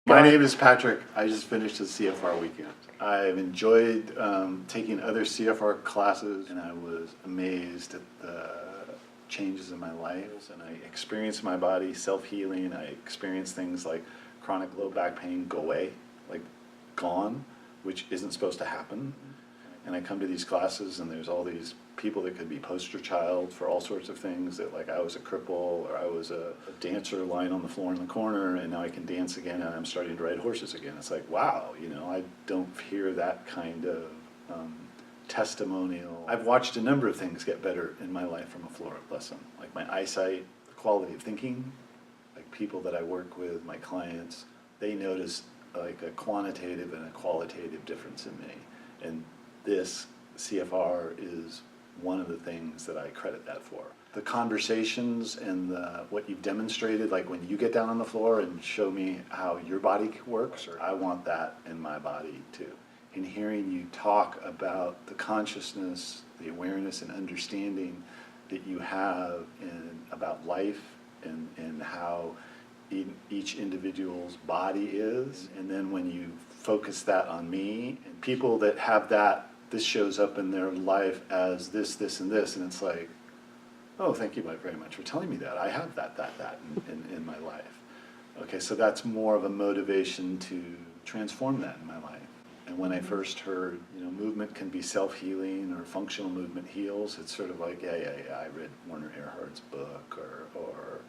My name is Patrick. I just finished a CFR weekend. I've enjoyed taking other CFR classes, and I was amazed at the changes in my life. And I experienced my body self-healing. I experienced things like chronic low back pain go away, like gone, which isn't supposed to happen. And I come to these classes, and there's all these people that could be poster child for all sorts of things, that like I was a cripple, or I was a dancer lying on the floor in the corner, and now I can dance again, and I'm starting to ride horses again. It's like, wow, I don't hear that kind of testimonial. I've watched a number of things get better in my life from a floor lesson, like my eyesight, the quality of thinking, like people that I work with, my clients, they notice like a quantitative and a qualitative difference in me. And this CFR is one of the things that I credit that for. The conversations and what you've demonstrated, like when you get down on the floor and show me how your body works, or I want that in my body too. And hearing you talk about the consciousness, the awareness and understanding that you have about life and how each individual's body is, and then when you focus that on me, and people that have that, this shows up in their life as this, this, and this, and it's like, oh, thank you very much for telling me that. I have that in my life. Okay, so that's more of a motivation to transform that in my life. And when I first heard, movement can be self-healing, or functional movement heals, it's sort of like, yeah, I read Werner Erhard's book, or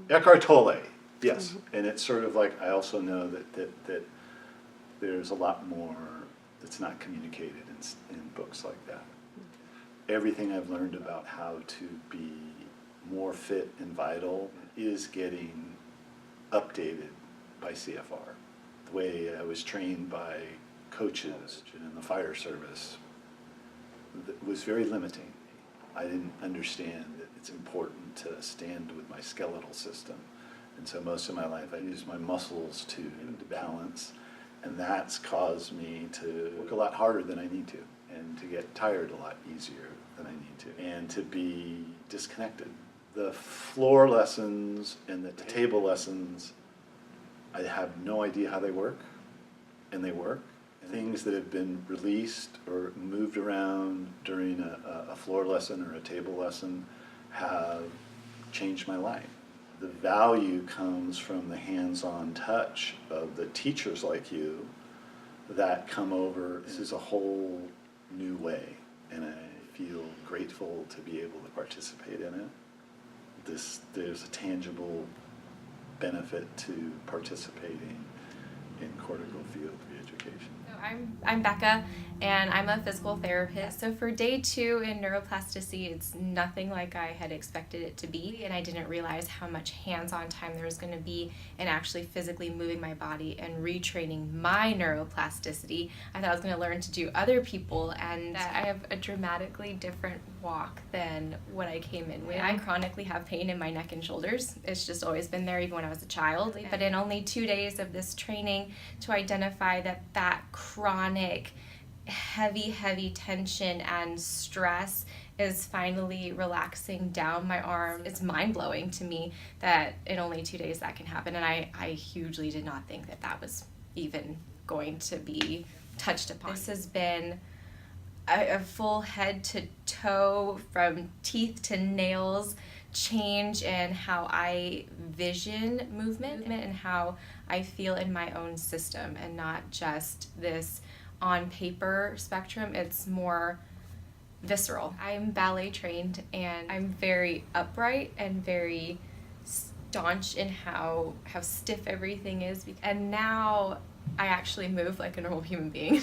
Eckhart Tolle, yes. And it's sort of like, I also know that there's a lot more that's not communicated in books like that. Everything I've learned about how to be more fit and vital is getting updated by CFR. The way I was trained by coaches in the fire service was very limiting. I didn't understand that it's important to stand with my skeletal system. And so most of my life I used my muscles to balance. And that's caused me to work a lot harder than I need to, and to get tired a lot easier than I need to, and to be disconnected. The floor lessons and the table lessons, I have no idea how they work, and they work. Things that have been released or moved around during a floor lesson or a table lesson have changed my life. The value comes from the hands-on touch of the teachers like you that come over. This is a whole new way, and I feel grateful to be able to participate in it. There's a tangible benefit to participating in cortical field re-education. I'm Becca, and I'm a physical therapist. So for day 2 in neuroplasticity, it's nothing like I had expected it to be, and I didn't realize how much hands-on time there was going to be in actually physically moving my body and retraining my neuroplasticity. I thought I was going to learn to do other people, and I have a dramatically different walk than what I came in with. I chronically have pain in my neck and shoulders. It's just always been there, even when I was a child. But in only 2 days of this training, to identify that chronic heavy tension and stress is finally relaxing down my arm. It's mind-blowing to me that in only 2 days that can happen, and I hugely did not think that was even going to be touched upon. This has been a full head to toe, from teeth to nails, change in how I vision movement and how I feel in my own system, and not just this on paper spectrum. It's more visceral. I'm ballet trained, and I'm very upright and very staunch in how stiff everything is. And now I actually move like a normal human being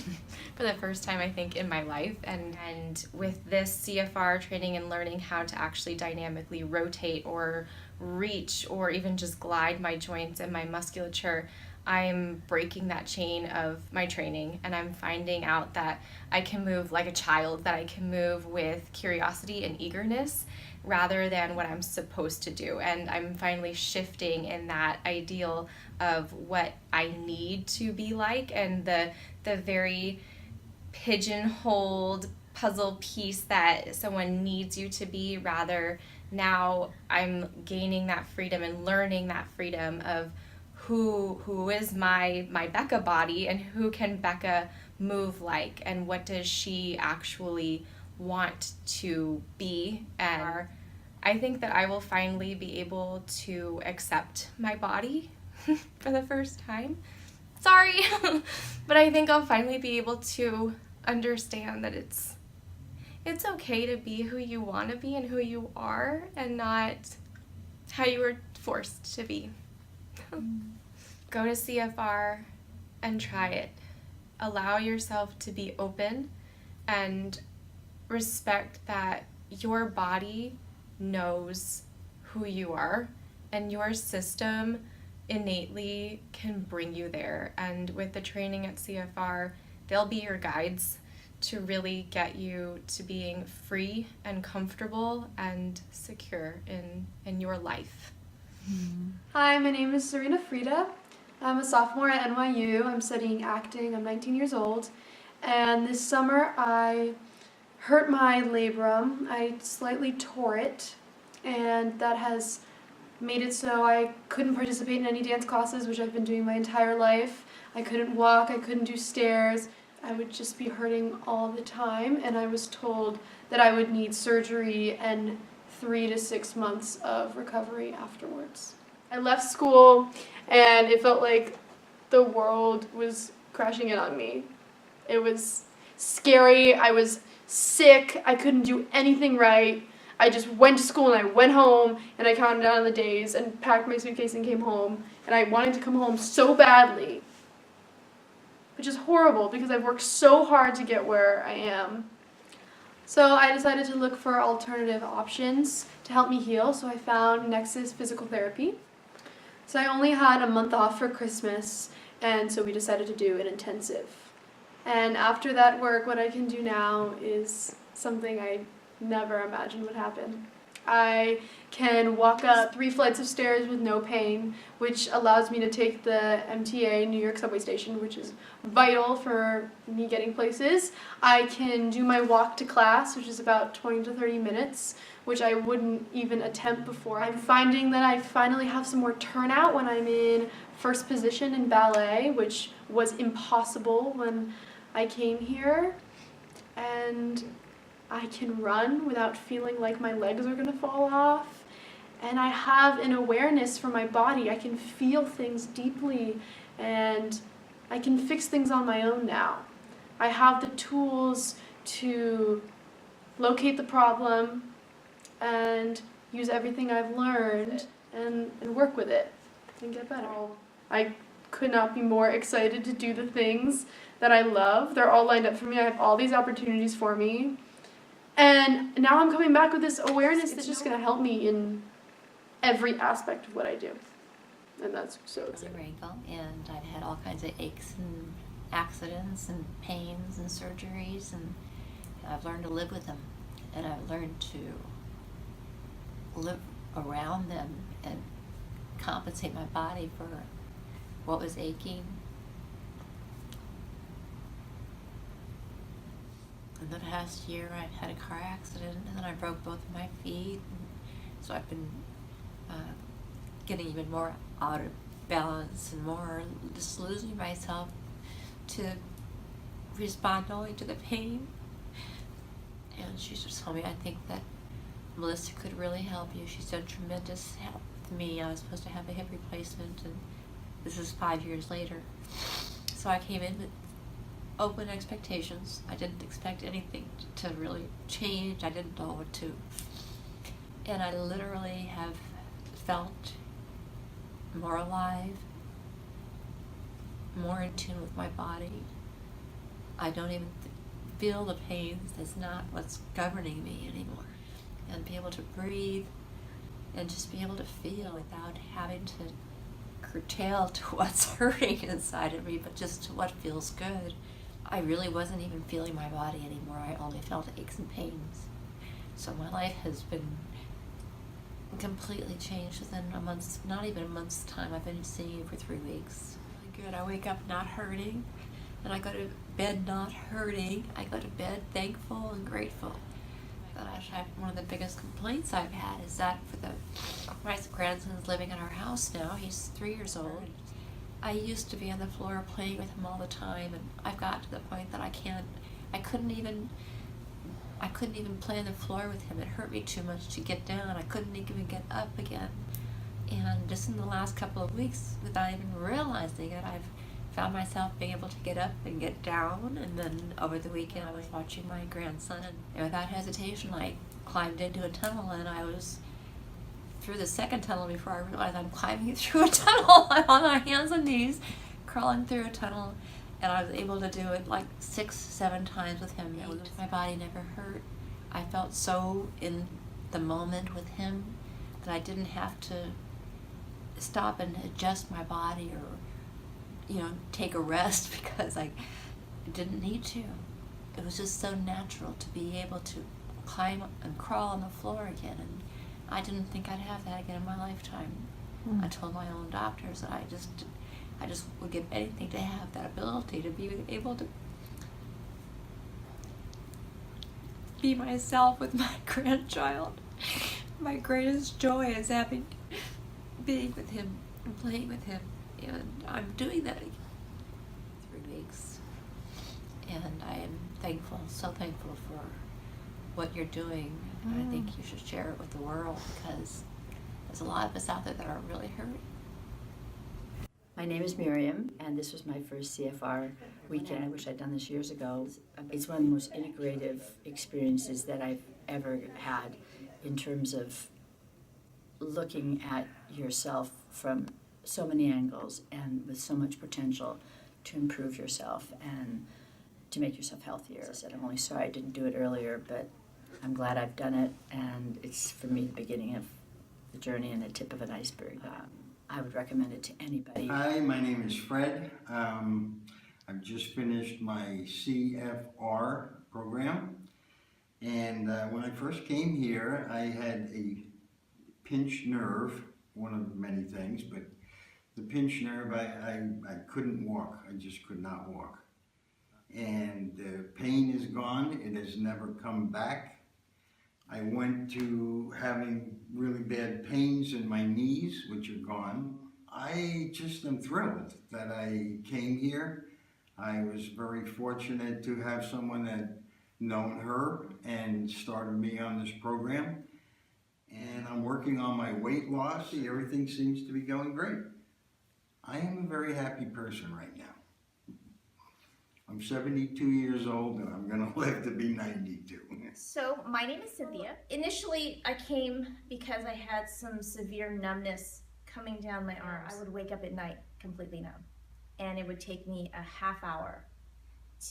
for the first time, I think, in my life. And with this CFR training and learning how to actually dynamically rotate or reach or even just glide my joints and my musculature, I'm breaking that chain of my training, and I'm finding out that I can move like a child, that I can move with curiosity and eagerness rather than what I'm supposed to do. And I'm finally shifting in that ideal of what I need to be like, and the very pigeonholed puzzle piece that someone needs you to be. Rather, now I'm gaining that freedom and learning that freedom of who is my Becca body, and who can Becca move like, and what does she actually want to be. And I think that I will finally be able to accept my body for the first time. Sorry, but I think I'll finally be able to understand that it's okay to be who you want to be and who you are, and not how you were forced to be. Go to CFR and try it. Allow yourself to be open and respect that your body knows who you are, and your system innately can bring you there. And with the training at CFR, they'll be your guides to really get you to being free and comfortable and secure in your life. Hi, my name is Serena Frida. I'm a sophomore at NYU. I'm studying acting. I'm 19 years old. And this summer I hurt my labrum. I slightly tore it, and that has made it so I couldn't participate in any dance classes, which I've been doing my entire life. I couldn't walk, I couldn't do stairs. I would just be hurting all the time, and I was told that I would need surgery and 3 to 6 months of recovery afterwards. I left school, and it felt like the world was crashing in on me. It was scary, I was sick, I couldn't do anything right. I just went to school and I went home, and I counted down the days and packed my suitcase and came home, and I wanted to come home so badly, which is horrible because I've worked so hard to get where I am. So I decided to look for alternative options to help me heal, so I found Nexus Physical Therapy. So I only had a month off for Christmas, and so we decided to do an intensive. And after that work, what I can do now is something I never imagined would happen. I can walk up 3 flights of stairs with no pain, which allows me to take the MTA New York subway station, which is vital for me getting places. I can do my walk to class, which is about 20 to 30 minutes, which I wouldn't even attempt before. I'm finding that I finally have some more turnout when I'm in first position in ballet, which was impossible when I came here. And I can run without feeling like my legs are gonna fall off. And I have an awareness for my body. I can feel things deeply, and I can fix things on my own now. I have the tools to locate the problem and use everything I've learned and work with it and get better. I could not be more excited to do the things that I love. They're all lined up for me. I have all these opportunities for me. And now I'm coming back with this awareness that's just going to help me in every aspect of what I do. And that's so exciting. My ankle, and I've had all kinds of aches and accidents and pains and surgeries, and I've learned to live with them. And I've learned to live around them and compensate my body for what was aching. In the past year, I've had a car accident, and then I broke both of my feet. So I've been getting even more out of balance and more just losing myself to respond only to the pain. And she just told me, I think that Melissa could really help you. She's done tremendous help to me. I was supposed to have a hip replacement, and this is 5 years later. So I came in with open expectations. I didn't expect anything to really change. I didn't know what to. And I literally have felt more alive, more in tune with my body. I don't even feel the pains. That's not what's governing me anymore. And be able to breathe and just be able to feel without having to curtail to what's hurting inside of me, but just to what feels good. I really wasn't even feeling my body anymore. I only felt aches and pains. So my life has been completely changed within a month's, not even a month's time. I've been seeing you for 3 weeks. Really good. I wake up not hurting, and I go to bed not hurting. I go to bed thankful and grateful. One of the biggest complaints I've had is that my grandson's living in our house now. He's 3 years old. I used to be on the floor playing with him all the time, and I've got to the point that I couldn't even play on the floor with him. It hurt me too much to get down. I couldn't even get up again. And just in the last couple of weeks, without even realizing it, I've found myself being able to get up and get down. And then over the weekend, I was watching my grandson, and without hesitation, I climbed into a tunnel, and I was through the second tunnel before I realized I'm climbing through a tunnel. I'm on my hands and knees, crawling through a tunnel, and I was able to do it like 6, 7 times with him. My body never hurt. I felt so in the moment with him that I didn't have to stop and adjust my body or, take a rest because I didn't need to. It was just so natural to be able to climb and crawl on the floor again, and I didn't think I'd have that again in my lifetime. I told my own doctors that I just would give anything to have that ability to be able to be myself with my grandchild. My greatest joy is being with him and playing with him, and I'm doing that again. 3 weeks, and I am thankful, so thankful for what you're doing. And I think you should share it with the world because there's a lot of us out there that are really hurting. My name is Miriam, and this was my first CFR weekend. I wish I'd done this years ago. It's one of the most integrative experiences that I've ever had in terms of looking at yourself from so many angles and with so much potential to improve yourself and to make yourself healthier. As I said, I'm only sorry I didn't do it earlier, but I'm glad I've done it, and it's, for me, the beginning of the journey and the tip of an iceberg. I would recommend it to anybody. Hi, my name is Fred. I've just finished my CFR program, and when I first came here, I had a pinched nerve, one of many things, but the pinched nerve, I couldn't walk. I just could not walk. And the pain is gone. It has never come back. I went to having really bad pains in my knees, which are gone. I just am thrilled that I came here. I was very fortunate to have someone that known her and started me on this program. And I'm working on my weight loss. Everything seems to be going great. I am a very happy person right now. I'm 72 years old and I'm gonna live to be 92. So my name is Cynthia. Initially I came because I had some severe numbness coming down my arms. I would wake up at night completely numb, and it would take me a half hour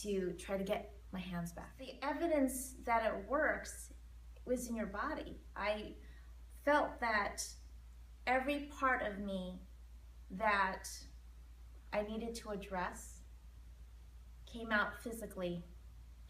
to try to get my hands back. The evidence that it works was in your body. I felt that every part of me that I needed to address came out physically,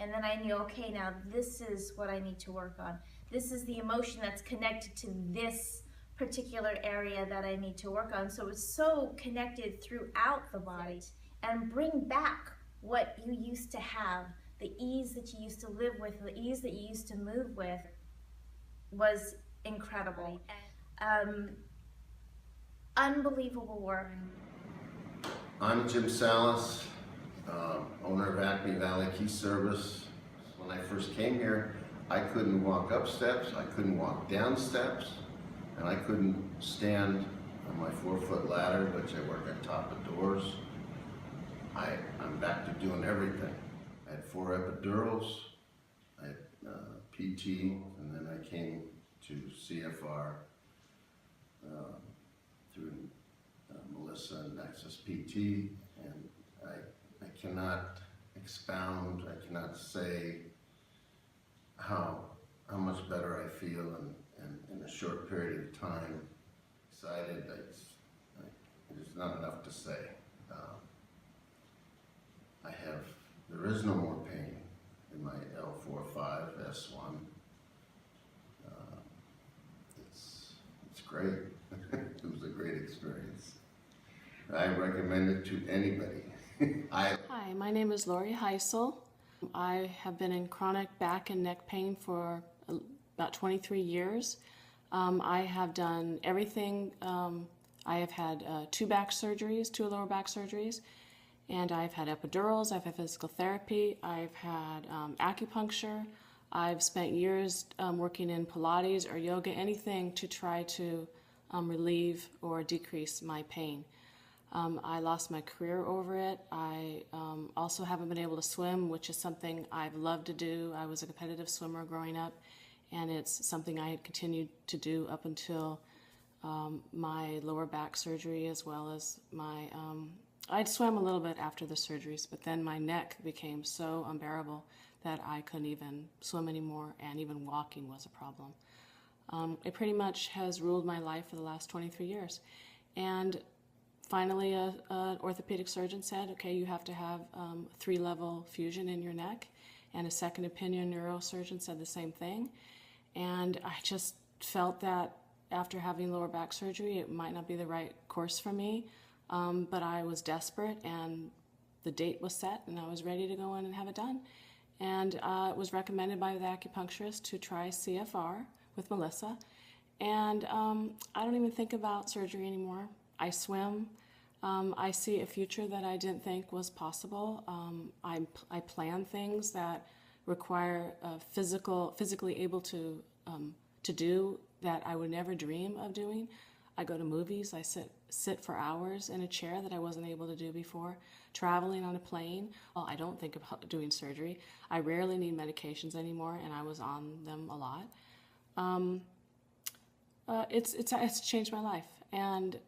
and then I knew, okay, now this is what I need to work on. This is the emotion that's connected to this particular area that I need to work on. So it's so connected throughout the body, and bring back what you used to have, the ease that you used to live with, the ease that you used to move with was incredible. Unbelievable work. I'm Jim Salas, owner of Acme Valley Key Service. When I first came here, I couldn't walk up steps, I couldn't walk down steps, and I couldn't stand on my 4-foot ladder, which I work on top of doors. I'm back to doing everything. I had 4 epidurals, I had PT, and then I came to CFR through Melissa and Nexus PT, and I cannot expound, I cannot say how much better I feel in a short period of time. Excited, there's not enough to say. There is no more pain in my L4-5-S1. It's great. It was a great experience. I recommend it to anybody. Hi, my name is Lori Heisel. I have been in chronic back and neck pain for about 23 years. I have done everything. I have had two lower back surgeries, and I've had epidurals, I've had physical therapy, I've had acupuncture, I've spent years working in Pilates or yoga, anything to try to relieve or decrease my pain. I lost my career over it. I also haven't been able to swim, which is something I've loved to do. I was a competitive swimmer growing up, and it's something I had continued to do up until my lower back surgery, as well as my I'd swam a little bit after the surgeries, but then my neck became so unbearable that I couldn't even swim anymore, and even walking was a problem. It pretty much has ruled my life for the last 23 years. And finally, an orthopedic surgeon said, okay, you have to have 3-level fusion in your neck, and a second opinion neurosurgeon said the same thing. And I just felt that after having lower back surgery, it might not be the right course for me. But I was desperate, and the date was set, and I was ready to go in and have it done. And it was recommended by the acupuncturist to try CFR with Melissa. And I don't even think about surgery anymore. I swim. I see a future that I didn't think was possible. I plan things that require physically able to do that I would never dream of doing. I go to movies. I sit for hours in a chair that I wasn't able to do before. Traveling on a plane. Well, I don't think about doing surgery. I rarely need medications anymore, and I was on them a lot. It's changed my life. And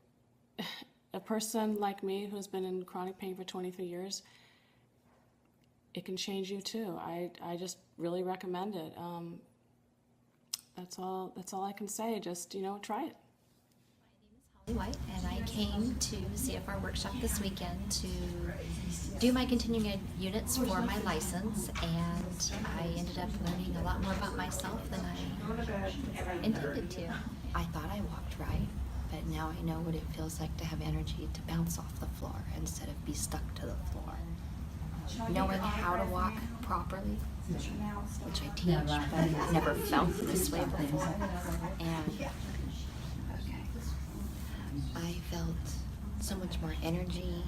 a person like me who's been in chronic pain for 23 years, it can change you too. I just really recommend it. That's all I can say. Just, try it. White, and I came to CFR workshop this weekend to do my continuing ed units for my license, and I ended up learning a lot more about myself than I intended to. I thought I walked right, but now I know what it feels like to have energy to bounce off the floor instead of be stuck to the floor. Knowing how to walk properly, which I teach, but I've never felt this way before, and I felt so much more energy,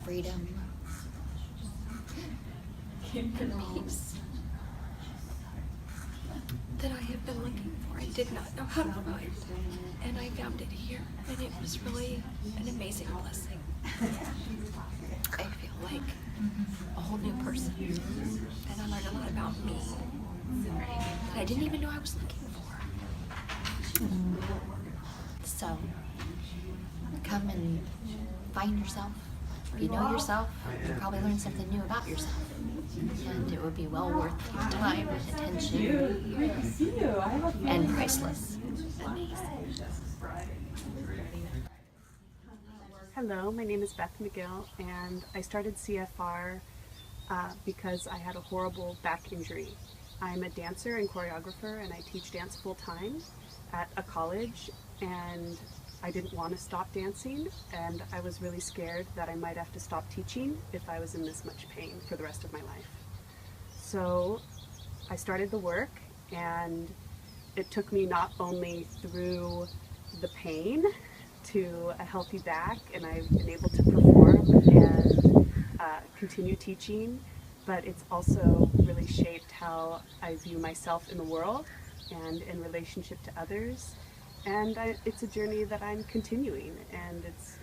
freedom, and peace that I have been looking for. I did not know how to find, and I found it here, and it was really an amazing blessing. I feel like a whole new person, and I learned a lot about me that I didn't even know I was looking for. So, come and find yourself. If you know yourself, you'll probably learn something new about yourself. And it would be well worth your time and attention. And priceless. Hello, my name is Beth McGill, and I started CFR because I had a horrible back injury. I'm a dancer and choreographer, and I teach dance full-time at a college, and I didn't want to stop dancing, and I was really scared that I might have to stop teaching if I was in this much pain for the rest of my life. So I started the work, and it took me not only through the pain to a healthy back, and I've been able to perform and continue teaching, but it's also really shaped how I view myself in the world and in relationship to others. And it's a journey that I'm continuing, and it's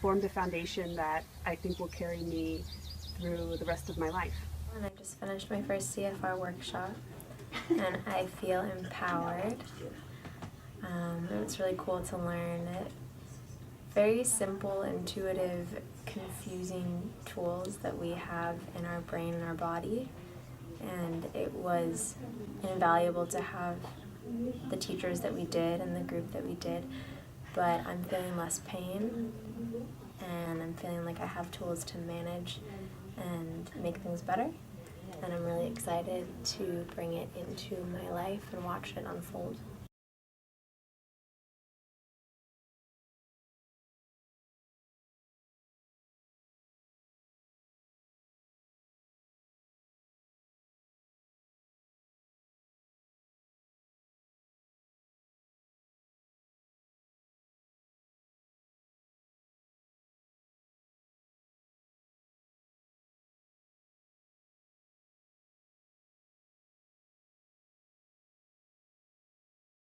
formed a foundation that I think will carry me through the rest of my life. And I just finished my first CFR workshop, and I feel empowered. It's really cool to learn it. Very simple, intuitive, confusing tools that we have in our brain and our body, and it was invaluable to have the teachers that we did and the group that we did, but I'm feeling less pain, and I'm feeling like I have tools to manage and make things better, and I'm really excited to bring it into my life and watch it unfold.